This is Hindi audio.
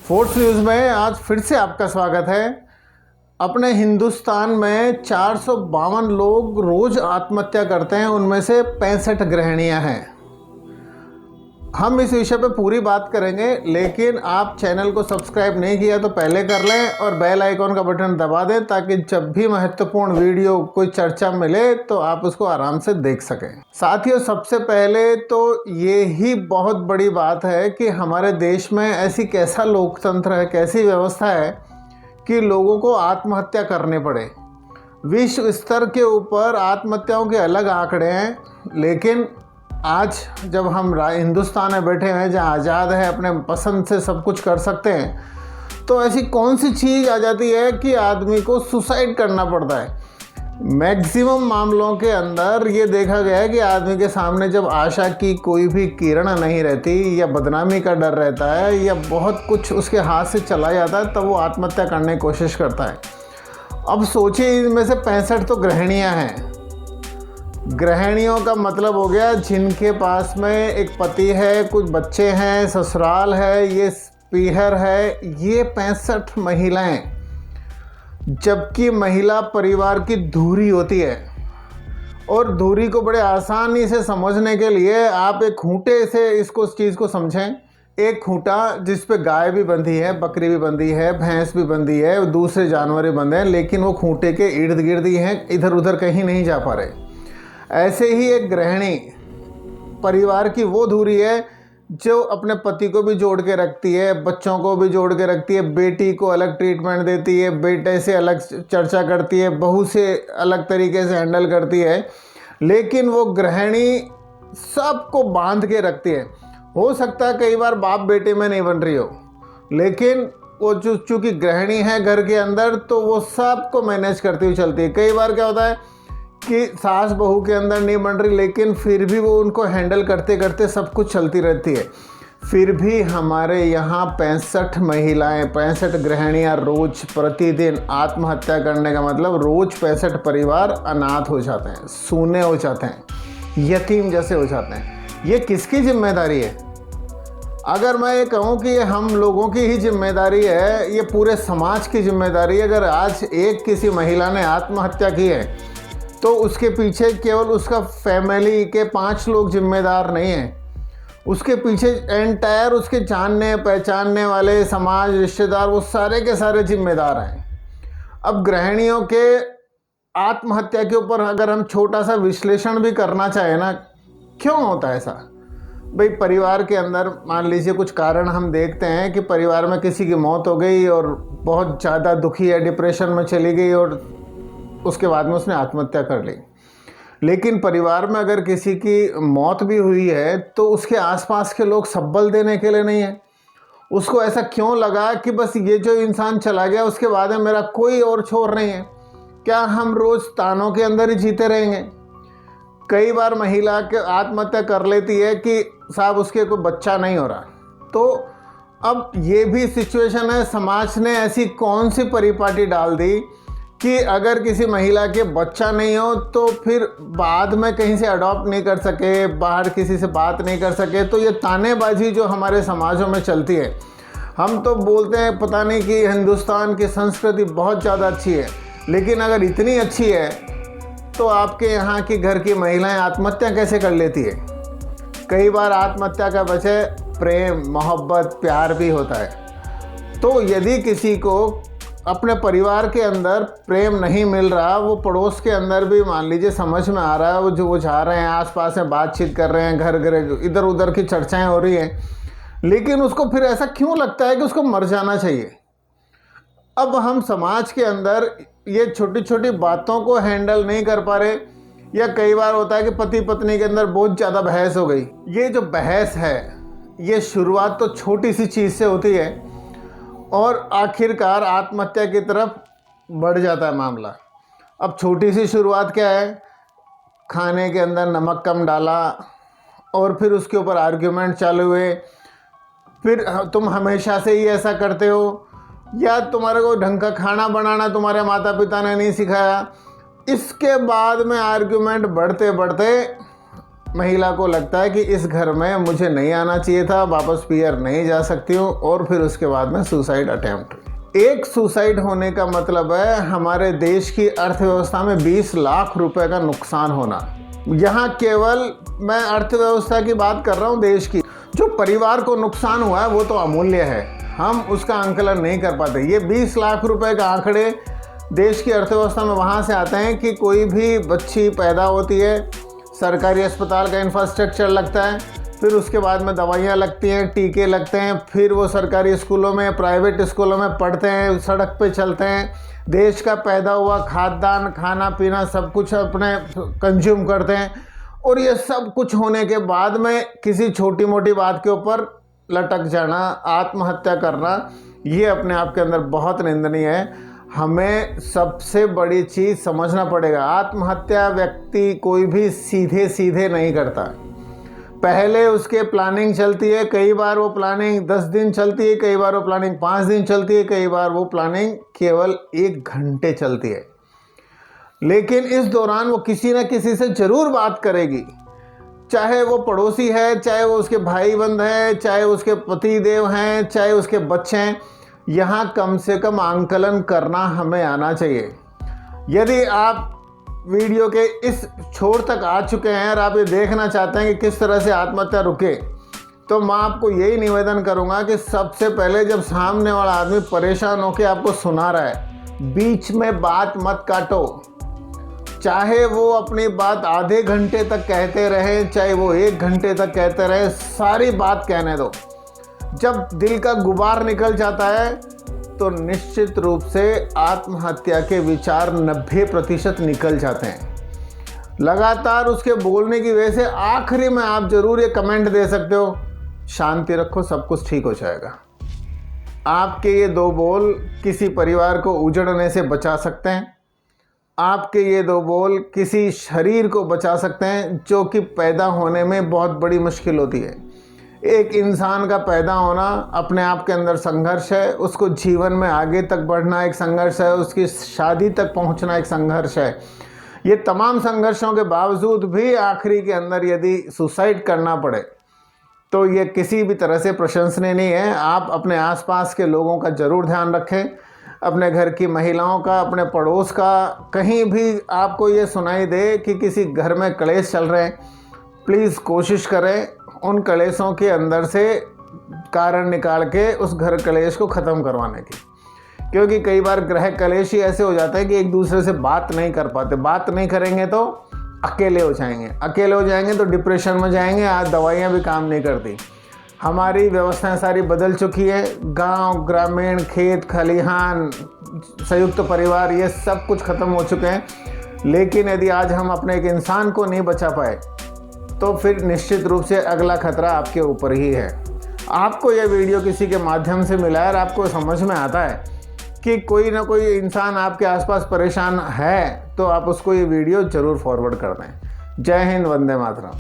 फोर्स न्यूज़ में आज फिर से आपका स्वागत है। अपने हिंदुस्तान में 452 लोग रोज़ आत्महत्या करते हैं, उनमें से 65 गृहिणियां हैं। हम इस विषय पे पूरी बात करेंगे, लेकिन आप चैनल को सब्सक्राइब नहीं किया तो पहले कर लें और बेल आइकॉन का बटन दबा दें, ताकि जब भी महत्वपूर्ण वीडियो कोई चर्चा मिले तो आप उसको आराम से देख सकें। साथियों, सबसे पहले तो ये ही बहुत बड़ी बात है कि हमारे देश में ऐसी कैसा लोकतंत्र है, कैसी व्यवस्था है कि लोगों को आत्महत्या करने पड़े। विश्व स्तर के ऊपर आत्महत्याओं के अलग आंकड़े हैं, लेकिन आज जब हम हिंदुस्तान में बैठे हैं जहां आज़ाद है, अपने पसंद से सब कुछ कर सकते हैं, तो ऐसी कौन सी चीज़ आ जाती है कि आदमी को सुसाइड करना पड़ता है। मैक्सिमम मामलों के अंदर ये देखा गया है कि आदमी के सामने जब आशा की कोई भी किरण नहीं रहती, या बदनामी का डर रहता है, या बहुत कुछ उसके हाथ से चला जाता है, तब वो आत्महत्या करने की कोशिश करता है। अब सोचिए, इनमें से 65 तो गृहिणियाँ हैं। गृहिणियों का मतलब हो गया जिनके पास में एक पति है, कुछ बच्चे हैं, ससुराल है, ये पीहर है, ये 65 महिलाएं। जबकि महिला परिवार की धुरी होती है, और धुरी को बड़े आसानी से समझने के लिए आप एक खूंटे से इस चीज़ को समझें। एक खूंटा जिस पे गाय भी बंधी है, बकरी भी बंधी है, भैंस भी बंधी है, दूसरे जानवर भी बंधे हैं, लेकिन वो खूंटे के इर्द गिर्द ही हैं, इधर उधर कहीं नहीं जा पा रहे। ऐसे ही एक गृहिणी परिवार की वो धुरी है जो अपने पति को भी जोड़ के रखती है, बच्चों को भी जोड़ के रखती है, बेटी को अलग ट्रीटमेंट देती है, बेटे से अलग चर्चा करती है, बहू से अलग तरीके से हैंडल करती है, लेकिन वो गृहिणी सबको बांध के रखती है। हो सकता है कई बार बाप बेटे में नहीं बन रही हो, लेकिन वो चूँकि गृहिणी है घर के अंदर, तो वो सबको मैनेज करती हुई चलती है। कई बार क्या होता है कि सास बहू के अंदर नहीं बन रही, लेकिन फिर भी वो उनको हैंडल करते करते सब कुछ चलती रहती है। फिर भी हमारे यहाँ 65 महिलाएं, 65 गृहिणियाँ रोज़ प्रतिदिन आत्महत्या करने का मतलब रोज़ 65 परिवार अनाथ हो जाते हैं, सूने हो जाते हैं, यतीम जैसे हो जाते हैं। ये किसकी जिम्मेदारी है? अगर मैं ये कहूँ कि ये हम लोगों की ही जिम्मेदारी है, ये पूरे समाज की जिम्मेदारी है। अगर आज एक किसी महिला ने आत्महत्या की है, तो उसके पीछे केवल उसका फैमिली के 5 लोग जिम्मेदार नहीं हैं, उसके पीछे एंटायर उसके जानने पहचानने वाले समाज, रिश्तेदार, वो सारे के सारे जिम्मेदार हैं। अब गृहिणियों के आत्महत्या के ऊपर अगर हम छोटा सा विश्लेषण भी करना चाहें ना, क्यों होता है ऐसा? भाई, परिवार के अंदर मान लीजिए कुछ कारण हम देखते हैं कि परिवार में किसी की मौत हो गई और बहुत ज़्यादा दुखी है, डिप्रेशन में चली गई और उसके बाद में उसने आत्महत्या कर ली। लेकिन परिवार में अगर किसी की मौत भी हुई है, तो उसके आसपास के लोग सब्बल देने के लिए नहीं है। उसको ऐसा क्यों लगा कि बस ये जो इंसान चला गया उसके बाद में मेरा कोई और छोर नहीं है? क्या हम रोज़ तानों के अंदर ही जीते रहेंगे? कई बार महिला के आत्महत्या कर लेती है कि साहब उसके कोई बच्चा नहीं हो रहा। तो अब ये भी सिचुएशन है, समाज ने ऐसी कौन सी परिपाटी डाल दी कि अगर किसी महिला के बच्चा नहीं हो तो फिर बाद में कहीं से अडॉप्ट नहीं कर सके, बाहर किसी से बात नहीं कर सके। तो ये तानेबाजी जो हमारे समाजों में चलती है, हम तो बोलते हैं पता नहीं कि हिंदुस्तान की संस्कृति बहुत ज़्यादा अच्छी है, लेकिन अगर इतनी अच्छी है तो आपके यहाँ की घर की महिलाएं आत्महत्या कैसे कर लेती है? कई बार आत्महत्या का वजह प्रेम, मोहब्बत, प्यार भी होता है। तो यदि किसी को अपने परिवार के अंदर प्रेम नहीं मिल रहा, वो पड़ोस के अंदर भी मान लीजिए समझ में आ रहा है, वो जा रहे हैं, आसपास में बातचीत कर रहे हैं, घर घर इधर उधर की चर्चाएं हो रही हैं, लेकिन उसको फिर ऐसा क्यों लगता है कि उसको मर जाना चाहिए? अब हम समाज के अंदर ये छोटी छोटी बातों को हैंडल नहीं कर पा रहे, या कई बार होता है कि पति पत्नी के अंदर बहुत ज़्यादा बहस हो गई। ये जो बहस है, ये शुरुआत तो छोटी सी चीज़ से होती है और आखिरकार आत्महत्या की तरफ बढ़ जाता है मामला। अब छोटी सी शुरुआत क्या है? खाने के अंदर नमक कम डाला और फिर उसके ऊपर आर्ग्यूमेंट चालू हुए, फिर तुम हमेशा से ही ऐसा करते हो, या तुम्हारे को ढंग का खाना बनाना तुम्हारे माता पिता ने नहीं सिखाया। इसके बाद में आर्ग्यूमेंट बढ़ते बढ़ते महिला को लगता है कि इस घर में मुझे नहीं आना चाहिए था, वापस पीयर नहीं जा सकती हूँ, और फिर उसके बाद में सुसाइड अटेम्प्ट। एक सुसाइड होने का मतलब है हमारे देश की अर्थव्यवस्था में 20 लाख रुपए का नुकसान होना। यहाँ केवल मैं अर्थव्यवस्था की बात कर रहा हूँ देश की, जो परिवार को नुकसान हुआ है वो तो अमूल्य है, हम उसका आंकलन नहीं कर पाते। ये 20 लाख रुपए का आंकड़े देश की अर्थव्यवस्था में वहाँ से आते हैं कि कोई भी बच्ची पैदा होती है, सरकारी अस्पताल का इंफ्रास्ट्रक्चर लगता है, फिर उसके बाद में दवाइयाँ लगती हैं, टीके लगते हैं, फिर वो सरकारी स्कूलों में, प्राइवेट स्कूलों में पढ़ते हैं, सड़क पे चलते हैं, देश का पैदा हुआ खाद्यान्न, खाना पीना सब कुछ अपने कंज्यूम करते हैं, और ये सब कुछ होने के बाद में किसी छोटी मोटी बात के ऊपर लटक जाना, आत्महत्या करना, ये अपने आप के अंदर बहुत निंदनीय है। हमें सबसे बड़ी चीज़ समझना पड़ेगा, आत्महत्या व्यक्ति कोई भी सीधे सीधे नहीं करता। पहले उसके प्लानिंग चलती है, कई बार वो प्लानिंग 10 दिन चलती है, कई बार वो प्लानिंग 5 दिन चलती है, कई बार वो प्लानिंग केवल 1 घंटे चलती है। लेकिन इस दौरान वो किसी न किसी से ज़रूर बात करेगी, चाहे वो पड़ोसी है, चाहे वो उसके भाई बंद हैं, चाहे उसके पति देव हैं, चाहे उसके बच्चे हैं। यहाँ कम से कम आंकलन करना हमें आना चाहिए। यदि आप वीडियो के इस छोर तक आ चुके हैं और आप ये देखना चाहते हैं कि किस तरह से आत्महत्या रुके, तो मैं आपको यही निवेदन करूँगा कि सबसे पहले जब सामने वाला आदमी परेशान होकर आपको सुना रहा है, बीच में बात मत काटो। चाहे वो अपनी बात आधे घंटे तक कहते रहे, चाहे वो 1 घंटे तक कहते रहे, सारी बात कहने दो। जब दिल का गुबार निकल जाता है तो निश्चित रूप से आत्महत्या के विचार 90% निकल जाते हैं। लगातार उसके बोलने की वजह से आखिरी में आप जरूर ये कमेंट दे सकते हो, शांति रखो, सब कुछ ठीक हो जाएगा। आपके ये 2 बोल किसी परिवार को उजड़ने से बचा सकते हैं। आपके ये 2 बोल किसी शरीर को बचा सकते हैं जो कि पैदा होने में बहुत बड़ी मुश्किल होती है। एक इंसान का पैदा होना अपने आप के अंदर संघर्ष है, उसको जीवन में आगे तक बढ़ना एक संघर्ष है, उसकी शादी तक पहुंचना एक संघर्ष है। ये तमाम संघर्षों के बावजूद भी आखिरी के अंदर यदि सुसाइड करना पड़े तो ये किसी भी तरह से प्रशंसनीय नहीं है। आप अपने आसपास के लोगों का ज़रूर ध्यान रखें, अपने घर की महिलाओं का, अपने पड़ोस का। कहीं भी आपको ये सुनाई दे कि किसी घर में क्लेश चल रहे हैं, प्लीज़ कोशिश करें उन क्लेशों के अंदर से कारण निकाल के उस घर क्लेश को ख़त्म करवाने की। क्योंकि कई बार गृह क्लेश ही ऐसे हो जाते हैं कि एक दूसरे से बात नहीं कर पाते। बात नहीं करेंगे तो अकेले हो जाएंगे, अकेले हो जाएंगे तो डिप्रेशन में जाएंगे। आज दवाइयाँ भी काम नहीं करती। हमारी व्यवस्थाएं सारी बदल चुकी है। गांव, ग्रामीण, खेत खलिहान, संयुक्त परिवार, ये सब कुछ ख़त्म हो चुके हैं। लेकिन यदि आज हम अपने एक इंसान को नहीं बचा पाए तो फिर निश्चित रूप से अगला खतरा आपके ऊपर ही है। आपको यह वीडियो किसी के माध्यम से मिला है और आपको समझ में आता है कि कोई ना कोई इंसान आपके आसपास परेशान है, तो आप उसको ये वीडियो ज़रूर फॉरवर्ड कर दें। जय हिंद, वंदे मातरम।